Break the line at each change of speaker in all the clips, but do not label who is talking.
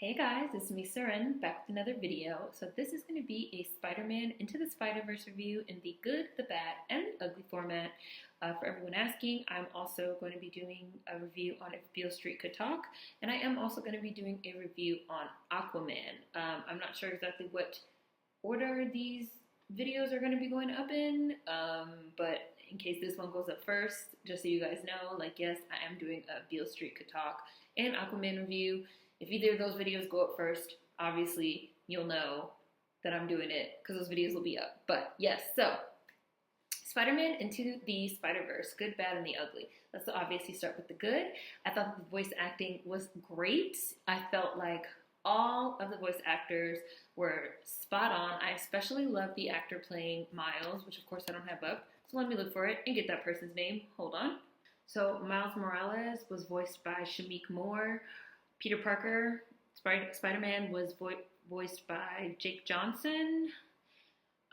Hey guys, it's me, Seren, back with another video. So this is going to be a Spider-Man Into the Spider-Verse review in the good, the bad, and the ugly format. For everyone asking, I'm also going to be doing a review on If Beale Street Could Talk, and I am also going to be doing a review on Aquaman. I'm not sure exactly what order these videos are going to be going up in, but in case this one goes up first, just so you guys know, yes, I am doing a Beale Street Could Talk and Aquaman review. If either of those videos go up first, obviously you'll know that I'm doing it because those videos will be up. But yes, so Spider-Man Into the Spider-Verse, good, bad, and the ugly. Let's obviously start with the good. I thought the voice acting was great. I felt like all of the voice actors were spot on. I especially love the actor playing Miles, which of course I don't have up. So let me look for it and get that person's name. Hold on. So Miles Morales was voiced by Shameik Moore. Peter Parker, Spider-Man, was voiced by Jake Johnson.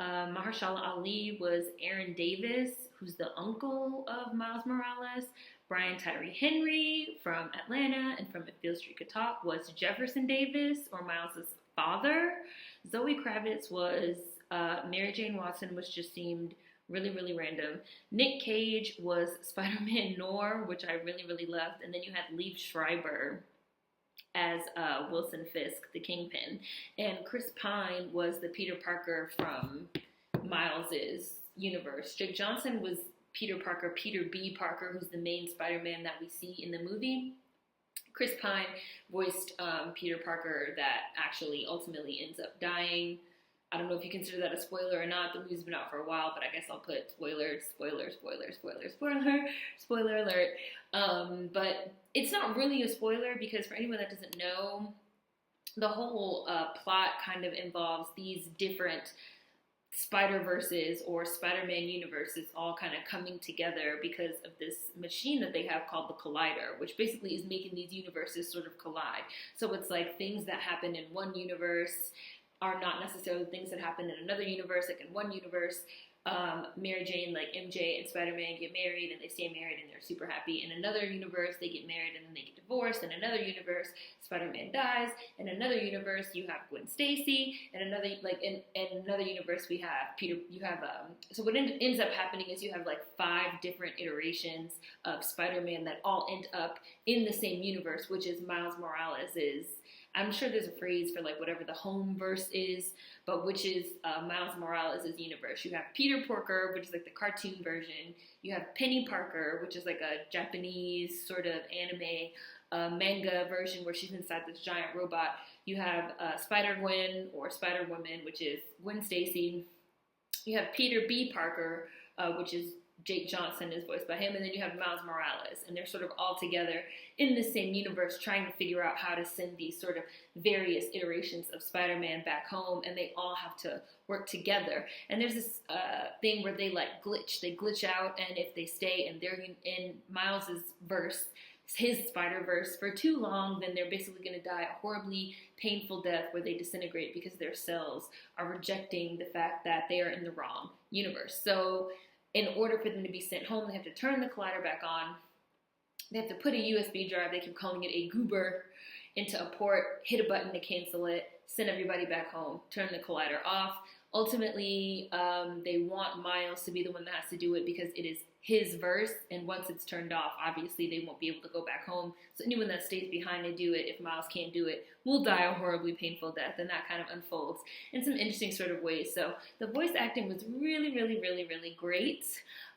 Mahershala Ali was Aaron Davis, who's the uncle of Miles Morales. Brian Tyree Henry from Atlanta and from If Beale Street Could Talk was Jefferson Davis, or Miles' father. Zoe Kravitz was Mary Jane Watson, which just seemed really, really random. Nick Cage was Spider-Man Noir, which I really, really loved. And then you had Liev Schreiber as Wilson Fisk, the Kingpin. And Chris Pine was the Peter Parker from Miles's universe. Jake Johnson was Peter Parker, Peter B. Parker, who's the main Spider-Man that we see in the movie. Chris Pine voiced Peter Parker that actually ultimately ends up dying. I don't know if you consider that a spoiler or not. The movie's been out for a while, but I guess I'll put spoiler alert. But it's not really a spoiler because for anyone that doesn't know, the whole plot kind of involves these different Spider-Verses or Spider-Man universes all kind of coming together because of this machine that they have called the Collider, which basically is making these universes sort of collide. So it's like things that happen in one universe are not necessarily things that happen in another universe. Like in one universe, Mary Jane, like MJ and Spider-Man get married and they stay married and they're super happy. In another universe, they get married and then they get divorced. In another universe, Spider-Man dies. In another universe, you have Gwen Stacy. In another, in another universe, we have Peter. You have so what ends up happening is you have 5 different iterations of Spider-Man that all end up in the same universe, which is Miles Morales's. I'm sure there's a phrase for whatever the home verse is, but which is Miles Morales' universe. You have Peter Porker, which is the cartoon version. You have Penny Parker, which is a Japanese sort of anime manga version where she's inside this giant robot. You have Spider-Gwen or Spider-Woman, which is Gwen Stacy. You have Peter B. Parker, which is Jake Johnson is voiced by him, and then you have Miles Morales, and they're sort of all together in the same universe trying to figure out how to send these sort of various iterations of Spider-Man back home, and they all have to work together. And there's this thing where they glitch out, and if they stay in Miles's verse, his Spider-Verse, for too long, then they're basically going to die a horribly painful death where they disintegrate because their cells are rejecting the fact that they are in the wrong universe. So in order for them to be sent home, they have to turn the collider back on. They have to put a USB drive, they keep calling it a goober, into a port, hit a button to cancel it, send everybody back home, turn the collider off. Ultimately, they want Miles to be the one that has to do it because it is his verse, and once it's turned off, obviously they won't be able to go back home. So anyone that stays behind to do it, if Miles can't do it, will die a horribly painful death, and that kind of unfolds in some interesting sort of ways. So the voice acting was really, really, really, really great.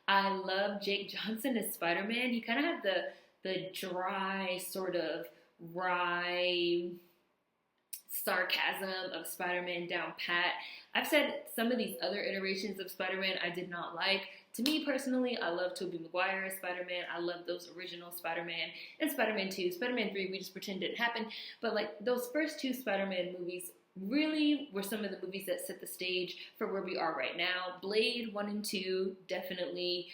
I love Jake Johnson as Spider-Man. He kind of had the dry, sort of wry sarcasm of Spider-Man down pat. I've said some of these other iterations of Spider-Man I did not like. To me personally, I love Tobey Maguire as Spider-Man. I love those original Spider-Man and Spider-Man 2. Spider-Man 3, we just pretend didn't happen. But those first 2 Spider-Man movies really were some of the movies that set the stage for where we are right now. Blade 1 and 2, definitely.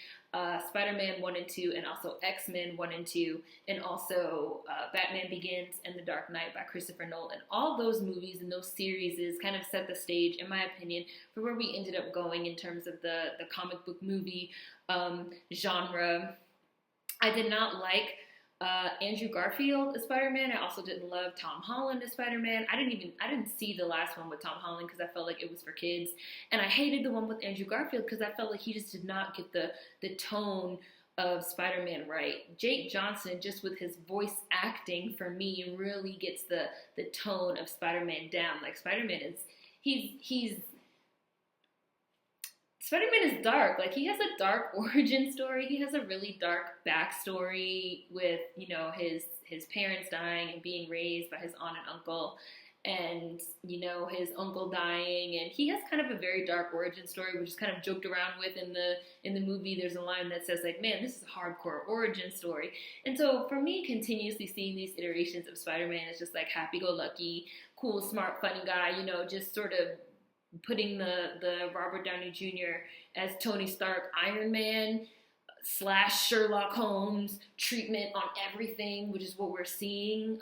Spider-Man 1 and 2, and also X-Men 1 and 2, and also Batman Begins and The Dark Knight by Christopher Nolan. All those movies and those series kind of set the stage, in my opinion, for where we ended up going in terms of the comic book movie genre. I did not like Andrew Garfield as Spider-Man. I also didn't love Tom Holland as Spider-Man. I didn't see the last one with Tom Holland because I felt like it was for kids, and I hated the one with Andrew Garfield because I felt like he just did not get the tone of Spider-Man right. Jake Johnson, just with his voice acting, for me, really gets the tone of Spider-Man down. Like Spider-Man is he's Spider-Man is dark. Like, he has a dark origin story. He has a really dark backstory with, you know, his parents dying and being raised by his aunt and uncle, and, you know, his uncle dying, and he has kind of a very dark origin story, which is kind of joked around with in the movie. There's a line that says, like, man, this is a hardcore origin story. And so for me, continuously seeing these iterations of Spider-Man is just like happy-go-lucky, cool, smart, funny guy, you know, just sort of putting the Robert Downey Jr. as Tony Stark Iron Man / Sherlock Holmes treatment on everything, which is what we're seeing.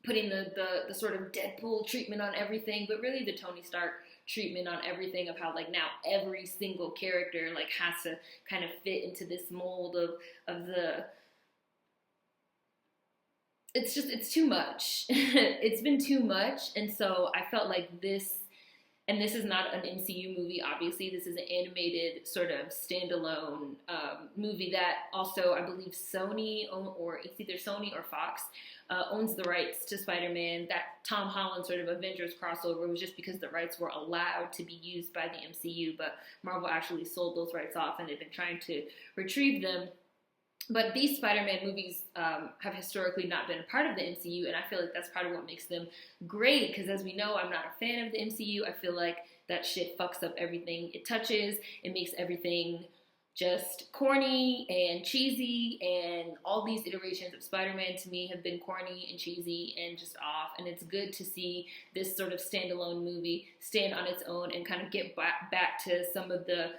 Putting the sort of Deadpool treatment on everything, but really the Tony Stark treatment on everything, of how, like, now every single character, like, has to kind of fit into this mold of the... It's too much. It's been too much, and so I felt like this... And this is not an MCU movie, obviously. This is an animated sort of standalone movie that also, I believe, Sony, or it's either Sony or Fox, owns the rights to Spider-Man. That Tom Holland sort of Avengers crossover was just because the rights were allowed to be used by the MCU, but Marvel actually sold those rights off, and they've been trying to retrieve them. But these Spider-Man movies have historically not been a part of the MCU, and I feel like that's part of what makes them great, because as we know, I'm not a fan of the MCU. I feel like that shit fucks up everything it touches. It makes everything just corny and cheesy, and all these iterations of Spider-Man to me have been corny and cheesy and just off, and it's good to see this sort of standalone movie stand on its own and kind of get back to some of the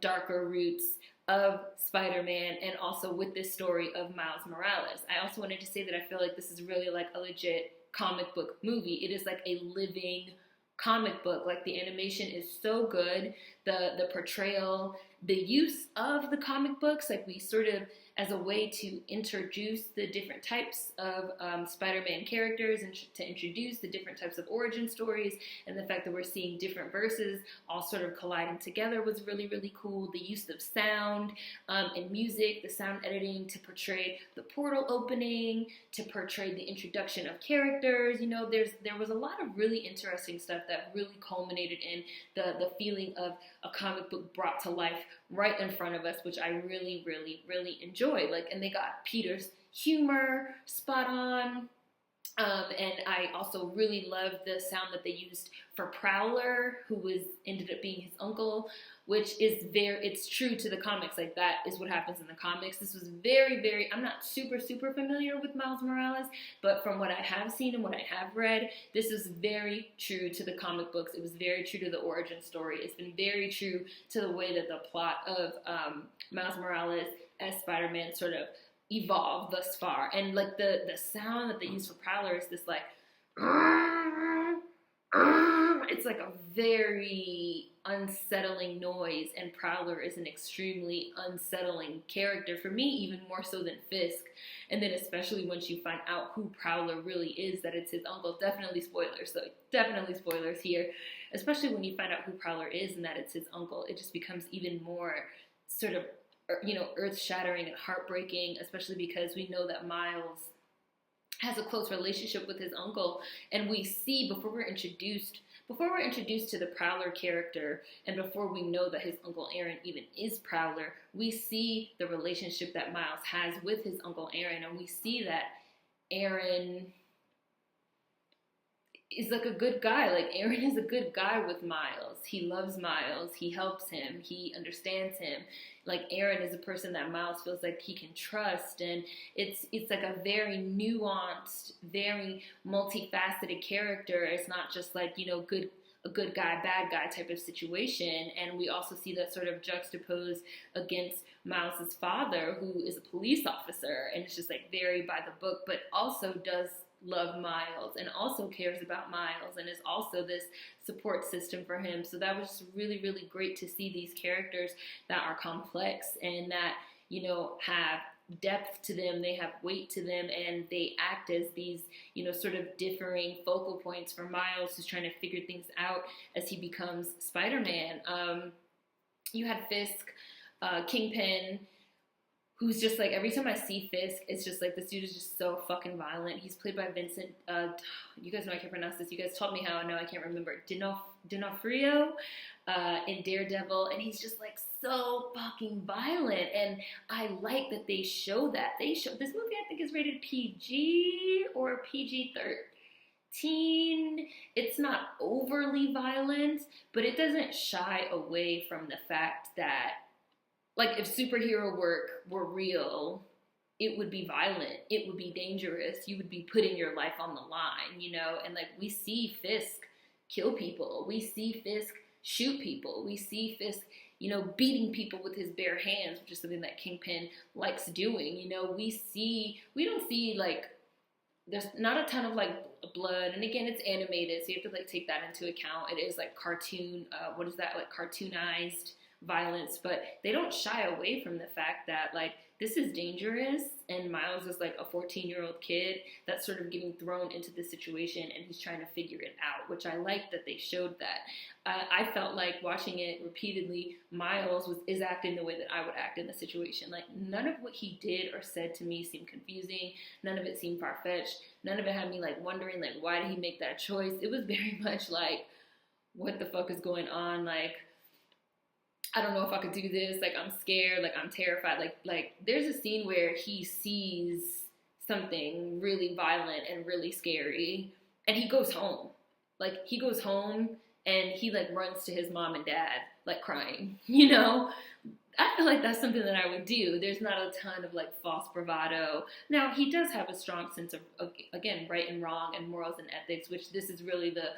darker roots of Spider-Man, and also with this story of Miles Morales. I also wanted to say that I feel like this is really like a legit comic book movie. It is like a living comic book. Like, the animation is so good, the portrayal, the use of the comic books, like, we sort of, as a way to introduce the different types of Spider-Man characters, and to introduce the different types of origin stories, and the fact that we're seeing different verses all sort of colliding together was really, really cool. The use of sound and music, the sound editing to portray the portal opening, to portray the introduction of characters. You know, there was a lot of really interesting stuff that really culminated in the feeling of a comic book brought to life right in front of us, which I really, really, really enjoyed. Like, and they got Peter's humor spot on. And I also really loved the sound that they used for Prowler, who ended up being his uncle, which is it's true to the comics. Like, that is what happens in the comics. This was very, very, I'm not super, super familiar with Miles Morales, but from what I have seen and what I have read, this is very true to the comic books. It was very true to the origin story. It's been very true to the way that the plot of Miles Morales as Spider-Man sort of evolved thus far. And like the sound that they use for Prowler is this like it's like a very unsettling noise, and Prowler is an extremely unsettling character for me, even more so than Fisk. And then especially once you find out who Prowler really is, that it's his uncle. Definitely spoilers, so definitely spoilers here. Especially when you find out who Prowler is and that it's his uncle, it just becomes even more sort of, you know, earth-shattering and heartbreaking, especially because we know that Miles has a close relationship with his uncle, and we see before we're introduced to the Prowler character, and before we know that his Uncle Aaron even is Prowler, we see the relationship that Miles has with his Uncle Aaron, and we see that Aaron is like a good guy. Like, Aaron is a good guy with Miles. He loves Miles. He helps him. He understands him. Like, Aaron is a person that Miles feels like he can trust, and it's like a very nuanced, very multifaceted character. It's not just like, you know, a good guy, bad guy type of situation. And we also see that sort of juxtaposed against Miles's father, who is a police officer, and it's just like very by the book, but also does love Miles and also cares about Miles and is also this support system for him. So that was just really, really great to see these characters that are complex and that, you know, have depth to them, they have weight to them, and they act as these, sort of differing focal points for Miles, who's trying to figure things out as he becomes Spider-Man. You had Fisk, Kingpin, who's just like, every time I see Fisk, it's just like, this dude is just so fucking violent. He's played by Vincent, you guys know I can't pronounce this, you guys taught me how, now I can't remember, D'Onofrio, in Daredevil, and he's just like so fucking violent, and I like that they show that. This movie, I think, is rated PG or PG-13. It's not overly violent, but it doesn't shy away from the fact that, like, if superhero work were real, it would be violent. It would be dangerous. You would be putting your life on the line, And, like, we see Fisk kill people. We see Fisk shoot people. We see Fisk, beating people with his bare hands, which is something that Kingpin likes doing. We don't see, like, there's not a ton of, like, blood. And, again, it's animated, so you have to, like, take that into account. It is, like, cartoonized violence, but they don't shy away from the fact that, like, this is dangerous, and Miles is like a 14-year-old kid that's sort of getting thrown into this situation, and he's trying to figure it out, which I like that they showed that. I felt like watching it repeatedly, Miles is acting the way that I would act in the situation. Like, none of what he did or said to me seemed confusing. None of it seemed far-fetched. None of it had me, like, wondering, like, why did he make that choice? It was very much like, what the fuck is going on? Like, I don't know if I could do this, like, I'm scared, like, I'm terrified, like, there's a scene where he sees something really violent and really scary, and he goes home, and he, like, runs to his mom and dad, like, crying, I feel like that's something that I would do. There's not a ton of, like, false bravado. Now, he does have a strong sense of again, right and wrong and morals and ethics, which this is really the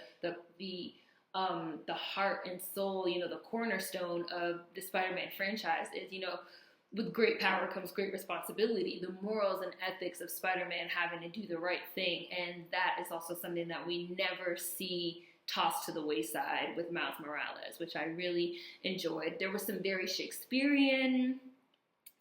heart and soul, the cornerstone of the Spider-Man franchise is, with great power comes great responsibility, the morals and ethics of Spider-Man having to do the right thing. And that is also something that we never see tossed to the wayside with Miles Morales, which I really enjoyed. There was some very Shakespearean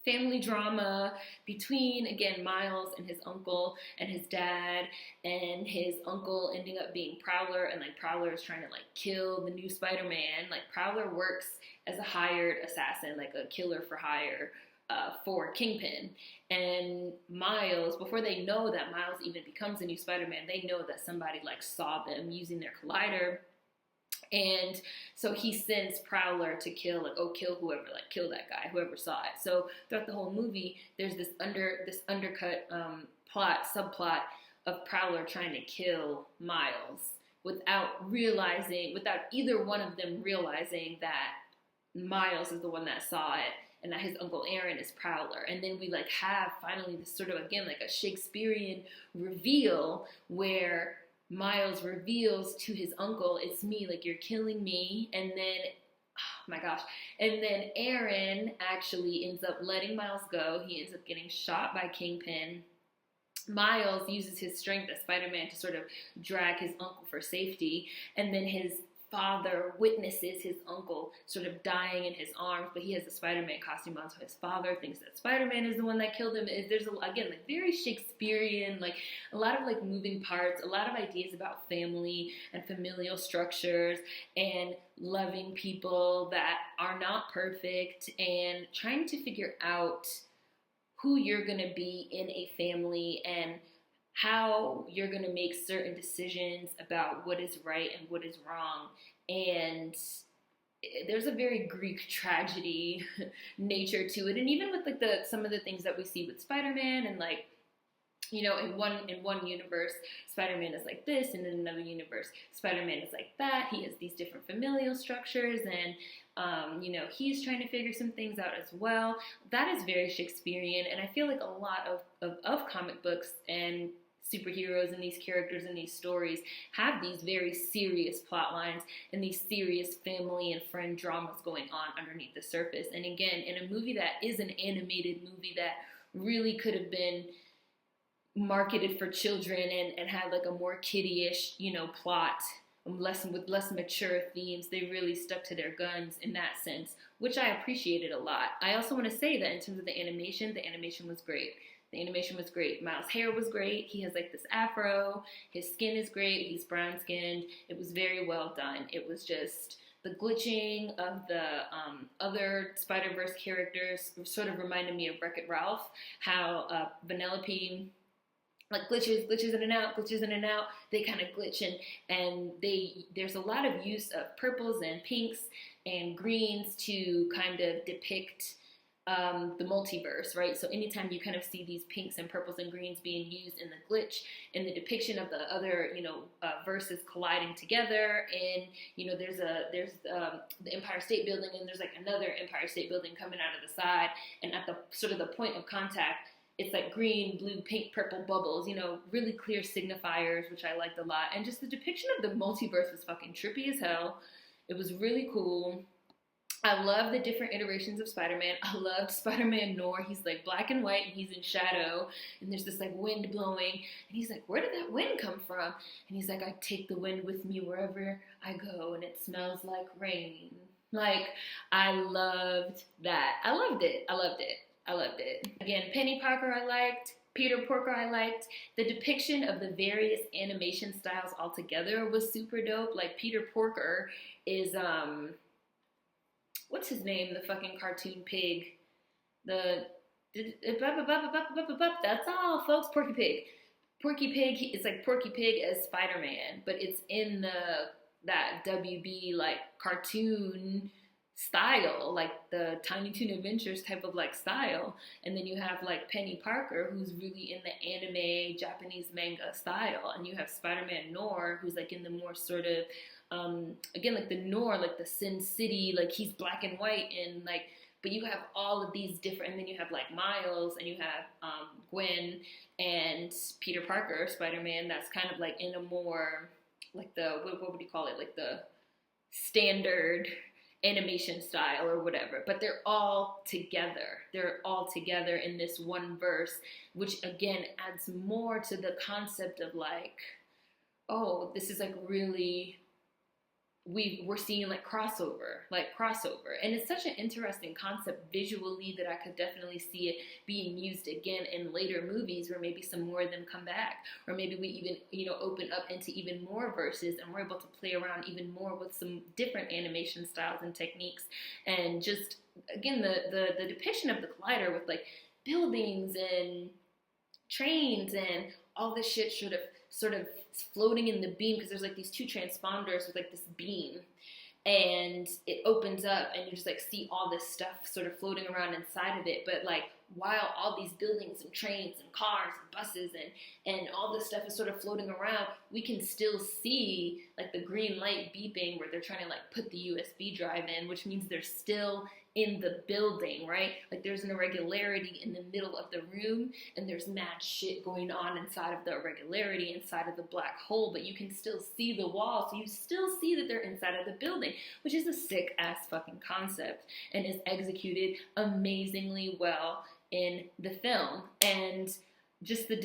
family drama between, again, Miles and his uncle and his dad, and his uncle ending up being Prowler, and, like, Prowler is trying to, like, kill the new Spider-Man. Like, Prowler works as a hired assassin, like a killer for hire, for Kingpin. And Miles, before they know that Miles even becomes a new Spider-Man, they know that somebody, like, saw them using their collider. And so he sends Prowler to kill, like, kill whoever, like, kill that guy, whoever saw it. So throughout the whole movie, there's this undercut subplot of Prowler trying to kill Miles without either one of them realizing that Miles is the one that saw it, and that his Uncle Aaron is Prowler. And then we, like, have finally this sort of, again, like a Shakespearean reveal where Miles reveals to his uncle, it's me, like, you're killing me. And then, oh my gosh, and then Aaron actually ends up letting Miles go. He ends up getting shot by Kingpin. Miles uses his strength as Spider-Man to sort of drag his uncle for safety, and then his father witnesses his uncle sort of dying in his arms, but he has a Spider-Man costume on, so his father thinks that Spider-Man is the one that killed him. There's, again, like, very Shakespearean, like, a lot of, like, moving parts, a lot of ideas about family and familial structures and loving people that are not perfect and trying to figure out who you're going to be in a family and how you're going to make certain decisions about what is right and what is wrong. And there's a very Greek tragedy nature to it. And even with, like, some of the things that we see with Spider-Man, and, like, in one universe, Spider-Man is like this, and in another universe, Spider-Man is like that. He has these different familial structures, and he's trying to figure some things out as well. That is very Shakespearean, and I feel like a lot of comic books and superheroes and these characters and these stories have these very serious plot lines and these serious family and friend dramas going on underneath the surface. And again, in a movie that is an animated movie that really could have been marketed for children and had, like, a more kiddie-ish, plot, with less mature themes, they really stuck to their guns in that sense which I appreciated a lot. I also want to say that in terms of the animation was great. The animation was great. Miles' hair was great. He has like this afro. His skin is great. He's brown skinned. It was very well done. It was just the glitching of the other Spider-Verse characters sort of reminded me of Wreck-It Ralph, how Vanellope like glitches in and out, they kind of glitch, and there's a lot of use of purples and pinks and greens to kind of depict the multiverse, right? So anytime you kind of see these pinks and purples and greens being used in the glitch, in the depiction of the other, verses colliding together, and there's the Empire State Building, and there's like another Empire State Building coming out of the side, and at the sort of the point of contact, it's like green, blue, pink, purple bubbles, really clear signifiers, which I liked a lot. And just the depiction of the multiverse was fucking trippy as hell. It was really cool. I love the different iterations of Spider-Man. I loved Spider-Man Noir. He's like black and white, and he's in shadow, and there's this like wind blowing, and he's like, where did that wind come from? And he's like, I take the wind with me wherever I go, and it smells like rain. Like, I loved that. I loved it. Again, Penny Parker I liked. Peter Porker I liked. The depiction of the various animation styles altogether was super dope. Like, Peter Porker is, what's his name? The fucking cartoon pig. That's all, folks. Porky Pig. Porky Pig is like Porky Pig as Spider-Man, but it's in that WB like cartoon style, like the Tiny Toon Adventures type of like style. And then you have like Penny Parker, who's really in the anime Japanese manga style, and you have Spider-Man Noir, who's like in the more sort of again, like the Noir, like the Sin City, like he's black and white, and like, but you have all of these different, and then you have like Miles, and you have Gwen and Peter Parker, Spider-Man, that's kind of like in a more like the, what would you call it, like the standard animation style or whatever, but they're all together in this one verse, which again adds more to the concept of like, oh, this is like really, we're seeing like crossover, and it's such an interesting concept visually that I could definitely see it being used again in later movies, where maybe some more of them come back, or maybe we even open up into even more verses, and we're able to play around even more with some different animation styles and techniques, and just again the depiction of the Collider with like buildings and trains and all this shit sort of floating in the beam, because there's like these two transponders with like this beam, and it opens up and you just like see all this stuff sort of floating around inside of it. But like, while all these buildings and trains and cars and buses and all this stuff is sort of floating around, we can still see like the green light beeping where they're trying to like put the USB drive in, which means they're still in the building, right? Like, there's an irregularity in the middle of the room, and there's mad shit going on inside of the irregularity, inside of the black hole, but you can still see the wall, so you still see that they're inside of the building, which is a sick-ass fucking concept, and is executed amazingly well in the film. And just the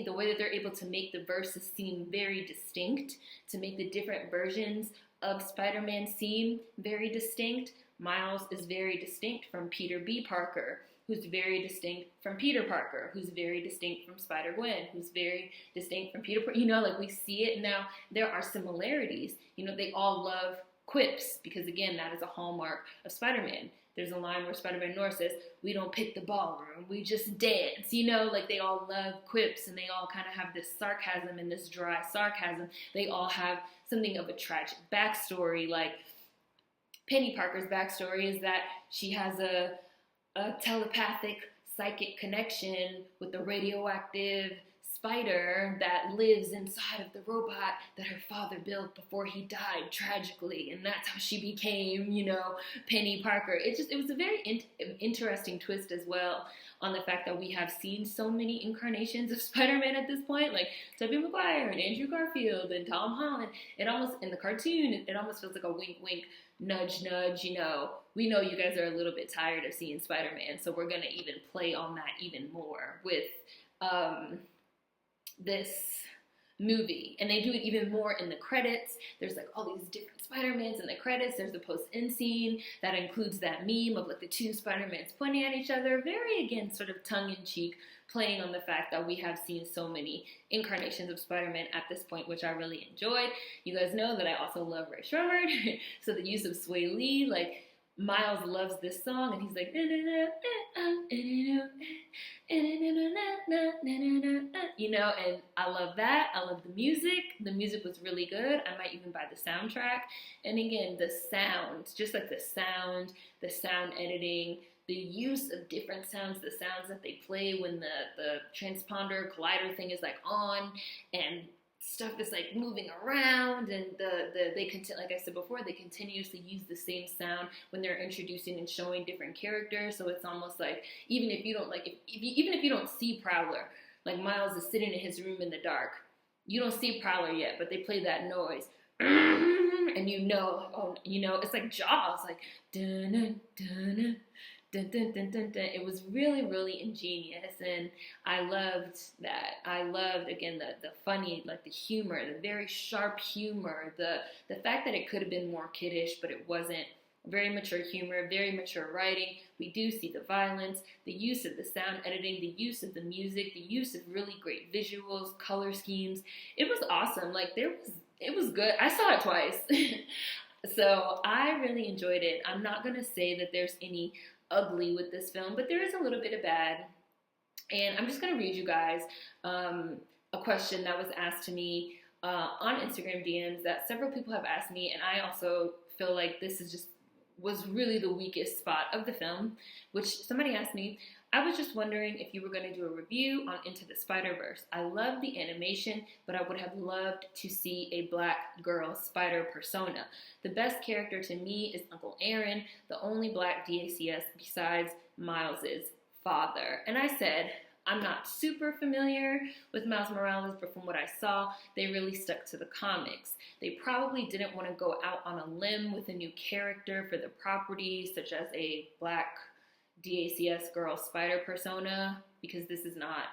way that they're able to make the verses seem very distinct, to make the different versions of Spider-Man seem very distinct. Miles is very distinct from Peter B. Parker, who's very distinct from Peter Parker, who's very distinct from Spider-Gwen, who's very distinct from Peter Parker. Like, we see it now. There are similarities. They all love quips, because, again, that is a hallmark of Spider-Man. There's a line where Spider-Man Noir says, "We don't pick the ballroom, we just dance." Like, they all love quips, and they all kind of have this sarcasm and this dry sarcasm. They all have something of a tragic backstory. Like, Penny Parker's backstory is that she has a telepathic psychic connection with the radioactive spider that lives inside of the robot that her father built before he died tragically, and that's how she became, Penny Parker. It was a very interesting twist as well, on the fact that we have seen so many incarnations of Spider-Man at this point, like Tobey Maguire and Andrew Garfield and Tom Holland. It almost, in the cartoon, it almost feels like a wink wink, nudge nudge, we know you guys are a little bit tired of seeing Spider-Man, so we're gonna even play on that even more with this movie. And they do it even more in the credits. There's like all these different Spider-Mans in the credits. There's the post-end scene that includes that meme of like the two Spider-Mans pointing at each other. Very, again, sort of tongue-in-cheek, playing on the fact that we have seen so many incarnations of Spider-Man at this point, which I really enjoyed. You guys know that I also love Ray Shremmerd. So the use of Sway Lee, like, Miles loves this song, and he's like, you know, and I love that. I love the music. The music was really good. I might even buy the soundtrack. And again, the sound, just like the sound editing, the use of different sounds, the sounds that they play when the transponder collider thing is like on, and stuff is like moving around, and like I said before, they continuously use the same sound when they're introducing and showing different characters. So it's almost like even if you don't even if you don't see Prowler, like Miles is sitting in his room in the dark, you don't see Prowler yet, but they play that noise, and you know, oh, you know, it's like Jaws, like dun dun dun. Dun, dun, dun, dun, dun. It was really, really ingenious, and I loved that. I loved, again, the funny, like the humor, the very sharp humor, the fact that it could have been more kiddish, but it wasn't. Very mature humor, very mature writing. We do see the violence, the use of the sound editing, the use of the music, the use of really great visuals, color schemes. It was awesome. Like, it was good. I saw it twice. So I really enjoyed it. I'm not going to say that there's any ugly with this film, but there is a little bit of bad. And I'm just going to read you guys a question that was asked to me on Instagram DMs that several people have asked me, and I also feel like this was really the weakest spot of the film, which somebody asked me, I was just wondering if you were going to do a review on Into the Spider-Verse. I love the animation, but I would have loved to see a black girl spider persona. The best character to me is Uncle Aaron, the only black DACS besides Miles's father. And I said, I'm not super familiar with Miles Morales, but from what I saw, they really stuck to the comics. They probably didn't want to go out on a limb with a new character for the property, such as a black DACS girl spider persona, because this is not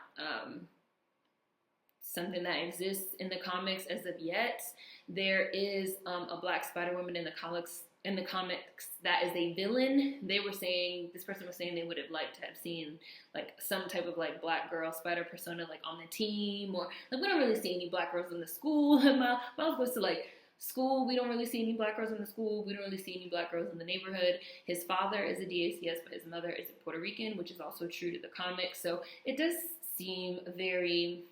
something that exists in the comics as of yet. There is a black Spider Woman in the comics that is a villain. This person was saying they would have liked to have seen like some type of like black girl spider persona like on the team, or like we don't really see any black girls in the school. Miles goes to like school, we don't really see any black girls in the school, we don't really see any black girls in the neighborhood. His father is a DACS, but his mother is a Puerto Rican, which is also true to the comics. So it does seem very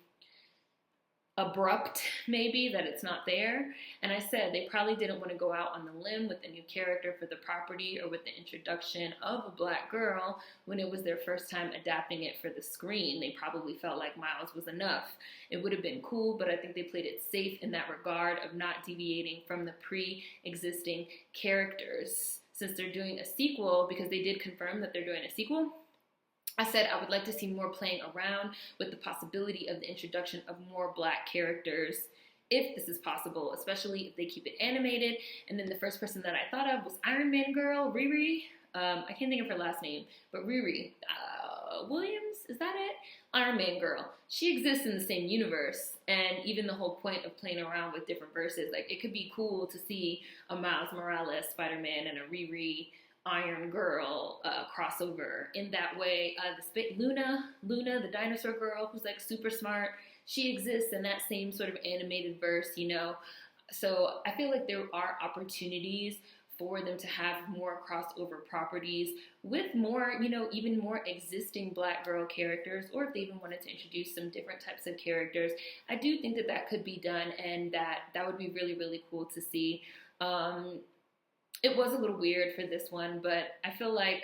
abrupt, maybe, that it's not there. And I said they probably didn't want to go out on the limb with a new character for the property or with the introduction of a black girl when it was their first time adapting it for the screen. They probably felt like Miles was enough. It would have been cool, but I think they played it safe in that regard of not deviating from the pre-existing characters. Since they're doing a sequel, because they did confirm that they're doing a sequel, I said I would like to see more playing around with the possibility of the introduction of more black characters, if this is possible, especially if they keep it animated. And then the first person that I thought of was Iron Man girl, Riri. I can't think of her last name, but Riri Williams, is that it? Iron Man girl. She exists in the same universe, and even the whole point of playing around with different verses, like it could be cool to see a Miles Morales Spider-Man and a Riri Iron Girl crossover in that way. Luna, the dinosaur girl who's like super smart, she exists in that same sort of animated verse, you know. So I feel like there are opportunities for them to have more crossover properties with more, you know, even more existing black girl characters, or if they even wanted to introduce some different types of characters. I do think that that could be done, and that would be really, really cool to see. It was a little weird for this one, but I feel like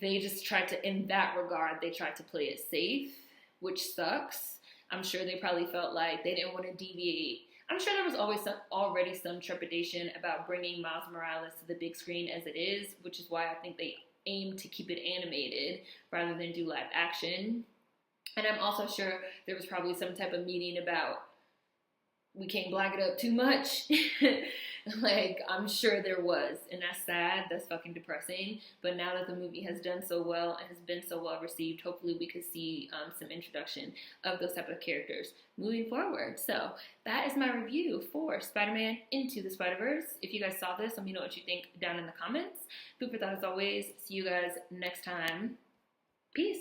they just tried to, in that regard, they tried to play it safe, which sucks. I'm sure they probably felt like they didn't want to deviate. I'm sure there was already some trepidation about bringing Miles Morales to the big screen as it is, which is why I think they aim to keep it animated rather than do live action. And I'm also sure there was probably some type of meeting about we can't black it up too much. Like, I'm sure there was, and that's sad. That's fucking depressing. But now that the movie has done so well and has been so well received, hopefully we could see some introduction of those type of characters moving forward. So that is my review for Spider-Man Into the Spider-Verse. If you guys saw this, let me know what you think down in the comments. Food for thought as always. See you guys next time. Peace.